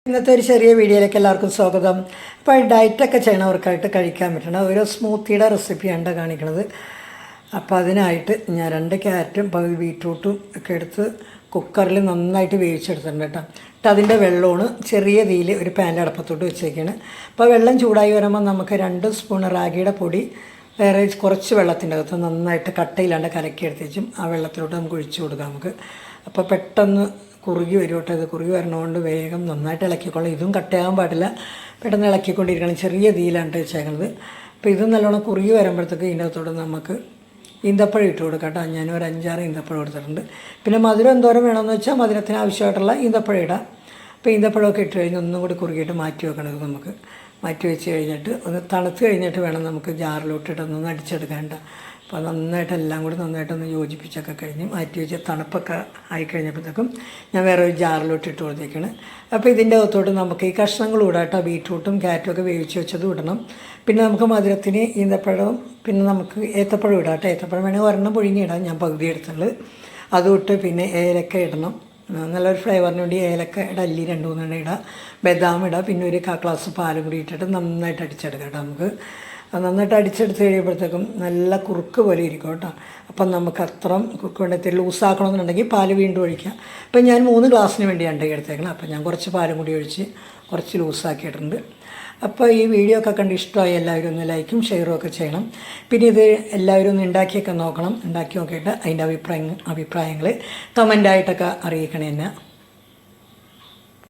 ഇന്നത്തെ ഒരു ചെറിയ വീഡിയോയിലേക്ക് എല്ലാവർക്കും സ്വാഗതം. അപ്പോൾ ഡയറ്റൊക്കെ ചെയ്യണവർക്കായിട്ട് കഴിക്കാൻ പറ്റണ ഒരു സ്മൂത്തിയുടെ റെസിപ്പിയാണ് കാണിക്കുന്നത്. അപ്പോൾ അതിനായിട്ട് ഞാൻ 2 ക്യാരറ്റും പകുതി ബീറ്റ്റൂട്ടും ഒക്കെ എടുത്ത് കുക്കറിൽ നന്നായിട്ട് വേവിച്ചെടുത്തിട്ടുണ്ട് കേട്ടോ. എന്നിട്ട് അതിൻ്റെ വെള്ളമാണ് ചെറിയ തീയിൽ ഒരു പാനിൽ അടപ്പത്തോട്ട് വെച്ചേക്കാണ്. അപ്പോൾ വെള്ളം ചൂടായി വരുമ്പോൾ നമുക്ക് 2 സ്പൂൺ റാഗിയുടെ പൊടി വേറെ കുറച്ച് വെള്ളത്തിൻ്റെ അകത്ത് നന്നായിട്ട് കട്ടയില്ലാണ്ട് കലക്കി എടുത്തേച്ചും ആ വെള്ളത്തിലോട്ട് നമുക്ക് ഒഴിച്ചു കൊടുക്കാം നമുക്ക്. അപ്പോൾ പെട്ടെന്ന് കുറുകി വരും കേട്ടോ. ഇത് കുറുകി വരണതുകൊണ്ട് വേഗം നന്നായിട്ട് ഇളക്കിക്കൊള്ളാം. ഇതും കട്ടയാകാൻ പാടില്ല, പെട്ടെന്ന് ഇളക്കിക്കൊണ്ടിരിക്കണം. ചെറിയ തീയിലാണ് വെച്ചേക്കുന്നത്. അപ്പോൾ ഇത് നല്ലോണം കുറുകി വരുമ്പോഴത്തേക്ക് ഇതിൻ്റെ അകത്തോട്ട് നമുക്ക് ഈന്തപ്പഴം ഇട്ട് കൊടുക്കാം കേട്ടോ. ഞാൻ ഒരു 5-6 ഈന്തപ്പഴം എടുത്തിട്ടുണ്ട്. പിന്നെ മധുരം എന്തോരം വേണമെന്ന് വെച്ചാൽ മധുരത്തിന് ആവശ്യമായിട്ടുള്ള ഈന്തപ്പഴം ഇടാം. അപ്പോൾ ഈന്തപ്പഴമൊക്കെ ഇട്ട് കഴിഞ്ഞ് ഒന്നും കൂടി കുറുകിയിട്ട് മാറ്റി വെക്കണം. ഇത് നമുക്ക് മാറ്റി വെച്ച് കഴിഞ്ഞിട്ട് ഒന്ന് തണുത്ത് കഴിഞ്ഞിട്ട് വേണം നമുക്ക് ജാറിലോട്ടിട്ടൊന്ന് അടിച്ചെടുക്കേണ്ട. അപ്പോൾ നന്നായിട്ട് എല്ലാം കൂടി നന്നായിട്ടൊന്ന് യോജിപ്പിച്ചൊക്കെ കഴിഞ്ഞ് മാറ്റി വെച്ച് തണുപ്പൊക്കെ ആയിക്കഴിഞ്ഞപ്പോഴത്തേക്കും ഞാൻ വേറെ ഒരു ജാറിലോട്ട് ഇട്ട് കൊടുത്തേക്കാണ്. അപ്പോൾ ഇതിൻ്റെ അകത്തോട്ട് നമുക്ക് ഈ കഷ്ണങ്ങൾ ഇടാം കേട്ടോ. ബീറ്റ്റൂട്ടും ക്യാരറ്റും ഒക്കെ വേവിച്ച് വെച്ചതും ഇടണം. പിന്നെ നമുക്ക് മധുരത്തിന് ഈന്തപ്പഴവും പിന്നെ നമുക്ക് ഏത്തപ്പഴം ഇടാം കേട്ടോ. ഏത്തപ്പഴം വേണമെങ്കിൽ ഒരെണ്ണം പുഴുങ്ങിയിടാം, ഞാൻ പകുതി എടുത്തുള്ളത്. അതും ഇട്ട് പിന്നെ ഏലക്ക ഇടണം. നല്ലൊരു ഫ്ലേവറിന് വേണ്ടി ഏലക്കയുടെ അല്ലി 2-3 ഇടാം. ബദാം ഇടാം. പിന്നെ ഒരു 1/4 ഗ്ലാസ് പാലും കൂടി ഇട്ടിട്ട് നന്നായിട്ട് അടിച്ചെടുക്കാം കേട്ടോ. നമുക്ക് നന്നായിട്ട് അടിച്ചെടുത്ത് കഴിയുമ്പോഴത്തേക്കും നല്ല കുറുക്ക് പോലെ ഇരിക്കും കേട്ടോ. അപ്പം നമുക്ക് അത്രയും കുറുക്ക് വേണ്ടത്തിൽ ലൂസാക്കണമെന്നുണ്ടെങ്കിൽ പാല് വീണ്ടും ഒഴിക്കാം. അപ്പം ഞാൻ 3 ഗ്ലാസ്സിന് വേണ്ടിയാണ് എടുത്തേക്കണം. അപ്പം ഞാൻ കുറച്ച് പാലും കൂടി ഒഴിച്ച് കുറച്ച് ലൂസാക്കിയിട്ടുണ്ട്. അപ്പോൾ ഈ വീഡിയോ ഒക്കെ കണ്ട് ഇഷ്ടമായി എല്ലാവരും ഒന്ന് ലൈക്കും ഷെയറും ഒക്കെ ചെയ്യണം. പിന്നെ ഇത് എല്ലാവരും ഒന്ന് ഉണ്ടാക്കിയൊക്കെ നോക്കണം. ഉണ്ടാക്കി നോക്കിയിട്ട് അതിൻ്റെ അഭിപ്രായങ്ങൾ കമൻ്റായിട്ടൊക്കെ അറിയിക്കണേ എന്നെ.